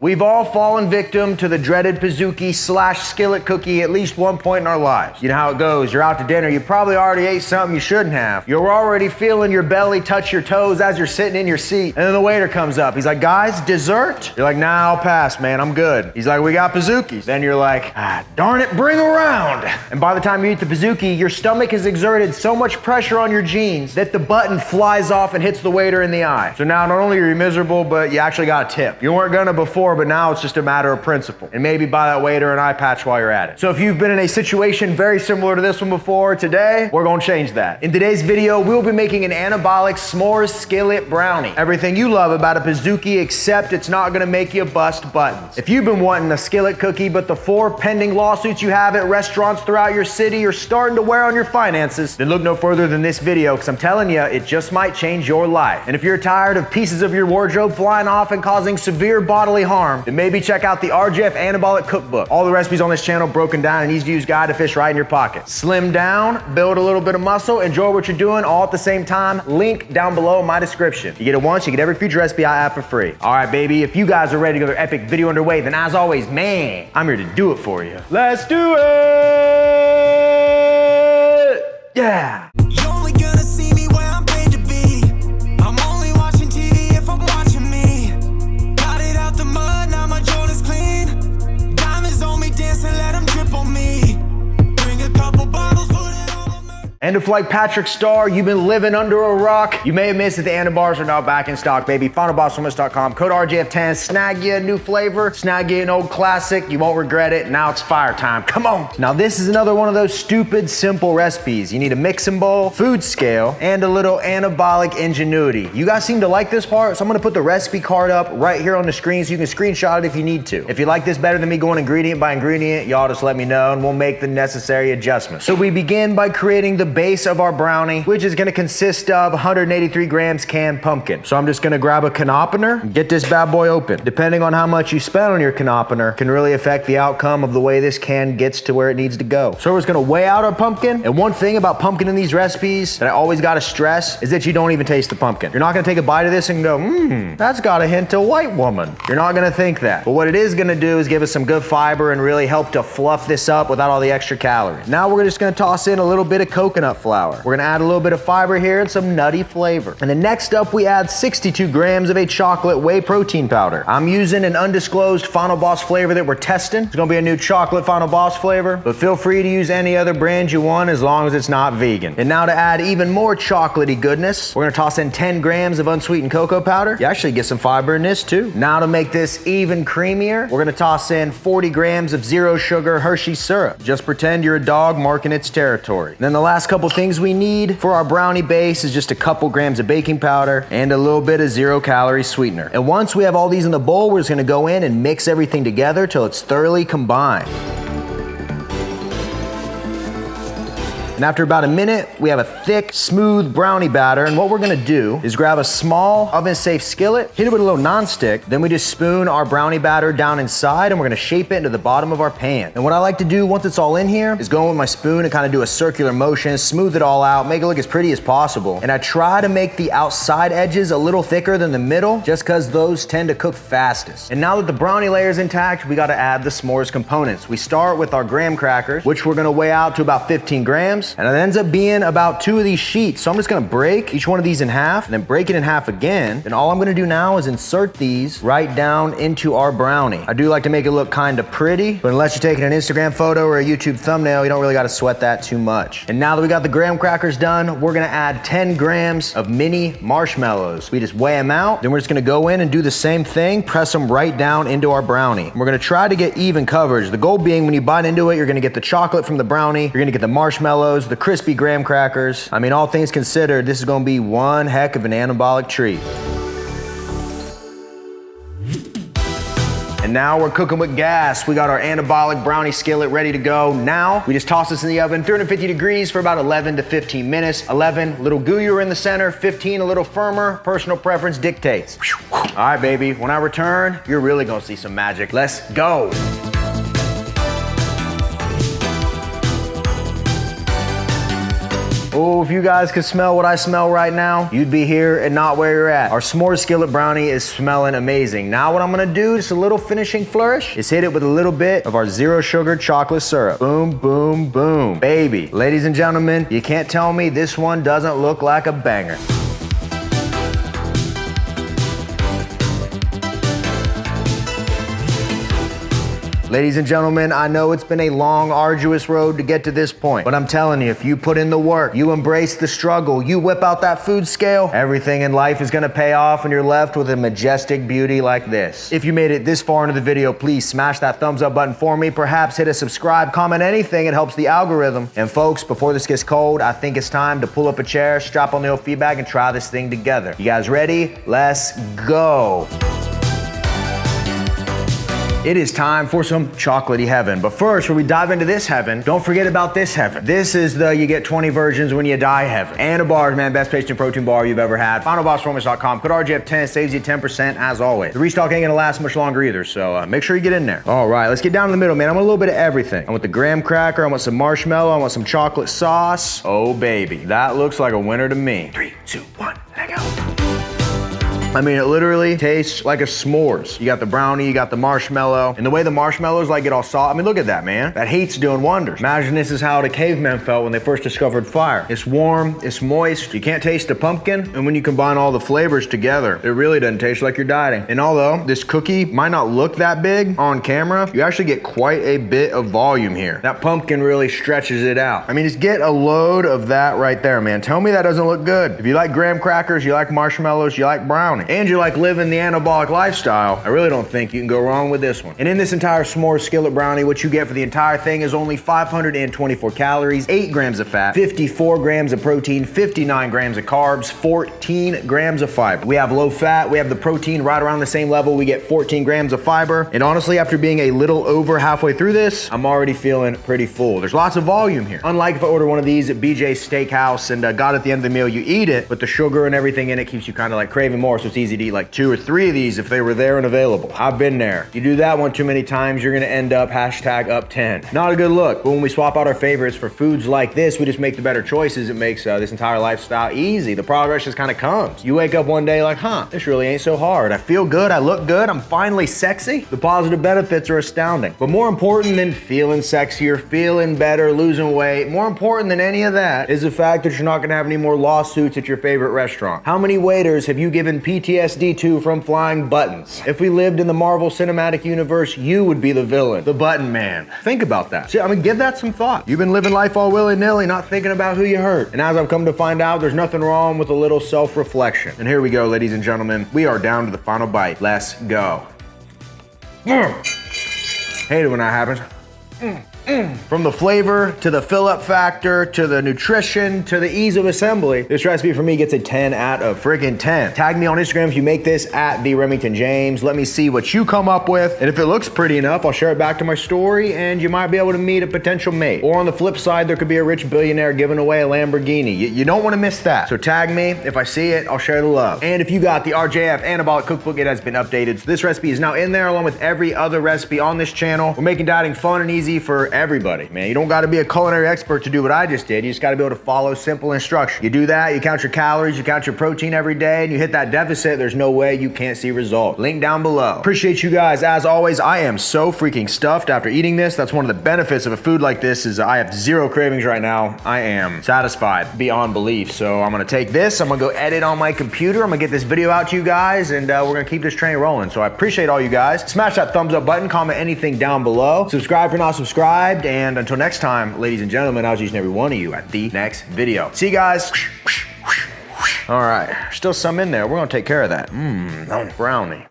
We've all fallen victim to the dreaded Pizookie / Skillet cookie at least one point in our lives. You know how it goes. You're out to dinner. You probably already ate something you shouldn't have. You're already feeling your belly touch your toes as you're sitting in your seat. And then the waiter comes up. He's like, guys, dessert? You're like, nah, I'll pass, man. I'm good. He's like, we got Pizookies. Then you're like, darn it, bring around. And by the time you eat the Pizookie, your stomach has exerted so much pressure on your jeans that the button flies off and hits the waiter in the eye. So now not only are you miserable, but you actually got a tip. You weren't gonna before, but now it's just a matter of principle. And maybe buy that waiter an eye patch while you're at it. So if you've been in a situation very similar to this one before, today, we're gonna change that. In today's video, we'll be making an anabolic s'mores skillet brownie. Everything you love about a Pizookie, except it's not gonna make you bust buttons. If you've been wanting a skillet cookie, but the 4 pending lawsuits you have at restaurants throughout your city are starting to wear on your finances, then look no further than this video, because I'm telling you, it just might change your life. And if you're tired of pieces of your wardrobe flying off and causing severe bodily harm, then maybe check out the RJF Anabolic Cookbook. All the recipes on this channel broken down in an easy-to-use guide to fish right in your pocket. Slim down, build a little bit of muscle, enjoy what you're doing all at the same time. Link down below in my description. You get it once, you get every future recipe I have for free. All right, baby, if you guys are ready to get their epic video underway, then as always, man, I'm here to do it for you. Let's do it! Yeah! You're only gonna see me where I'm paid to be. I'm only watching TV if I'm watching me. Got it out the mud, now my Jordan's clean. Diamonds on me dancing, let them drip on me. Bring a couple bottles, put it on me. And if like Patrick Starr, you've been living under a rock, you may have missed that the Anabars are now back in stock, baby. FinalBossForMush.com, code RJF10, snag you a new flavor, snag you an old classic, you won't regret it. Now it's fire time, come on. Now this is another one of those stupid, simple recipes. You need a mixing bowl, food scale, and a little anabolic ingenuity. You guys seem to like this part, so I'm gonna put the recipe card up right here on the screen so you can screenshot it if you need to. If you like this better than me going ingredient by ingredient, y'all just let me know and we'll make the necessary adjustments. So we begin by creating the base of our brownie, which is gonna consist of 183 grams canned pumpkin. So I'm just gonna grab a can opener and get this bad boy open. Depending on how much you spend on your can opener can really affect the outcome of the way this can gets to where it needs to go. So we're just gonna weigh out our pumpkin. And one thing about pumpkin in these recipes that I always gotta stress is that you don't even taste the pumpkin. You're not gonna take a bite of this and go, that's got a hint of white woman. You're not gonna think that. But what it is gonna do is give us some good fiber and really help to fluff this up without all the extra calories. Now we're just gonna toss in a little bit of coconut flour. We're gonna add a little bit of fiber here and some nutty flavor. And then next up, we add 62 grams of a chocolate whey protein powder. I'm using an undisclosed Final Boss flavor that we're testing. It's gonna be a new chocolate Final Boss flavor, but feel free to use any other brand you want as long as it's not vegan. And now to add even more chocolatey goodness, we're gonna toss in 10 grams of unsweetened cocoa powder. You actually get some fiber in this too. Now to make this even creamier, we're gonna toss in 40 grams of zero sugar Hershey's syrup. Just pretend you're a dog marking its territory. And then the last couple things we need for our brownie base is just a couple grams of baking powder and a little bit of 0-calorie sweetener. And once we have all these in the bowl, we're just gonna go in and mix everything together till it's thoroughly combined. And after about a minute, we have a thick, smooth brownie batter. And what we're gonna do is grab a small oven-safe skillet, hit it with a little nonstick, then we just spoon our brownie batter down inside and we're gonna shape it into the bottom of our pan. And what I like to do once it's all in here is go in with my spoon and kind of do a circular motion, smooth it all out, make it look as pretty as possible. And I try to make the outside edges a little thicker than the middle, just because those tend to cook fastest. And now that the brownie layer is intact, we gotta add the s'mores components. We start with our graham crackers, which we're gonna weigh out to about 15 grams. And it ends up being about 2 of these sheets. So I'm just gonna break each one of these in half and then break it in half again. And all I'm gonna do now is insert these right down into our brownie. I do like to make it look kind of pretty, but unless you're taking an Instagram photo or a YouTube thumbnail, you don't really gotta sweat that too much. And now that we got the graham crackers done, we're gonna add 10 grams of mini marshmallows. We just weigh them out, then we're just gonna go in and do the same thing, press them right down into our brownie. And we're gonna try to get even coverage. The goal being when you bite into it, you're gonna get the chocolate from the brownie, you're gonna get the marshmallows, the crispy graham crackers. I mean, all things considered, this is gonna be one heck of an anabolic treat. And now we're cooking with gas. We got our anabolic brownie skillet ready to go. Now, we just toss this in the oven, 350 degrees for about 11 to 15 minutes. 11, a little gooier in the center. 15, a little firmer. Personal preference dictates. All right, baby, when I return, you're really gonna see some magic. Let's go. Oh, if you guys could smell what I smell right now, you'd be here and not where you're at. Our s'mores skillet brownie is smelling amazing. Now what I'm gonna do, just a little finishing flourish, is hit it with a little bit of our zero sugar chocolate syrup. Boom, boom, boom. Baby, ladies and gentlemen, you can't tell me this one doesn't look like a banger. Ladies and gentlemen, I know it's been a long, arduous road to get to this point, but I'm telling you, if you put in the work, you embrace the struggle, you whip out that food scale, everything in life is gonna pay off and you're left with a majestic beauty like this. If you made it this far into the video, please smash that thumbs up button for me. Perhaps hit a subscribe, comment anything, it helps the algorithm. And folks, before this gets cold, I think it's time to pull up a chair, strap on the old feed bag, and try this thing together. You guys ready? Let's go. It is time for some chocolatey heaven. But first, when we dive into this heaven, don't forget about this heaven. This is the you get 20 versions when you die heaven. Anabolic, man, best tasting protein bar you've ever had. FinalBossPerformance.com. Code RGF10 saves you 10% as always. The restock ain't gonna last much longer either, so make sure you get in there. All right, let's get down in the middle, man. I want a little bit of everything. I want the graham cracker, I want some marshmallow, I want some chocolate sauce. Oh, baby, that looks like a winner to me. 3, 2, 1, let go. I mean, it literally tastes like a s'mores. You got the brownie, you got the marshmallow, and the way the marshmallows like get all soft, I mean, look at that, man. That heat's doing wonders. Imagine this is how the cavemen felt when they first discovered fire. It's warm, it's moist, you can't taste the pumpkin, and when you combine all the flavors together, it really doesn't taste like you're dieting. And although this cookie might not look that big on camera, you actually get quite a bit of volume here. That pumpkin really stretches it out. I mean, just get a load of that right there, man. Tell me that doesn't look good. If you like graham crackers, you like marshmallows, you like brownie, and you like living the anabolic lifestyle, I really don't think you can go wrong with this one. And in this entire s'mores skillet brownie, what you get for the entire thing is only 524 calories, 8 grams of fat, 54 grams of protein, 59 grams of carbs, 14 grams of fiber. We have low fat, we have the protein right around the same level, we get 14 grams of fiber. And honestly, after being a little over halfway through this, I'm already feeling pretty full. There's lots of volume here. Unlike if I order one of these at BJ's Steakhouse and got at the end of the meal, you eat it, but the sugar and everything in it keeps you kind of like craving more, so it's easy to eat like 2 or 3 of these if they were there and available. I've been there. You do that one too many times, you're gonna end up hashtag up 10. Not a good look, but when we swap out our favorites for foods like this, we just make the better choices. It makes this entire lifestyle easy. The progress just kind of comes. You wake up one day like, huh, this really ain't so hard. I feel good, I look good, I'm finally sexy. The positive benefits are astounding. But more important than feeling sexier, feeling better, losing weight, more important than any of that is the fact that you're not gonna have any more lawsuits at your favorite restaurant. How many waiters have you given PTSD to from flying buttons? If we lived in the Marvel Cinematic Universe, you would be the villain, the button man. Think about that. I mean, give that some thought. You've been living life all willy-nilly, not thinking about who you hurt. And as I've come to find out, there's nothing wrong with a little self-reflection. And here we go, ladies and gentlemen. We are down to the final bite. Let's go. Hate it when that happens. From the flavor to the fill-up factor to the nutrition to the ease of assembly, this recipe for me gets a 10 out of friggin' 10. Tag me on Instagram if you make this at the Remington James. Let me see what you come up with, and if it looks pretty enough, I'll share it back to my story, and you might be able to meet a potential mate. Or on the flip side, there could be a rich billionaire giving away a Lamborghini. You don't want to miss that. So tag me. If I see it, I'll share the love. And if you got the RJF Anabolic Cookbook, it has been updated. So this recipe is now in there along with every other recipe on this channel. We're making dieting fun and easy for everybody, man. You don't got to be a culinary expert to do what I just did. You just got to be able to follow simple instructions. You do that, you count your calories, you count your protein every day, and you hit that deficit, there's no way you can't see results. Link down below. Appreciate you guys. As always, I am so freaking stuffed after eating this. That's one of the benefits of a food like this is I have zero cravings right now. I am satisfied beyond belief. So I'm gonna take this, I'm gonna go edit on my computer, I'm gonna get this video out to you guys, and we're gonna keep this train rolling. So I appreciate all you guys. Smash that thumbs up button, comment anything down below. Subscribe if you're not subscribed, and until next time, ladies and gentlemen, I'll see each and every one of you at the next video. See you guys. All right, still some in there. We're gonna take care of that. Brownie.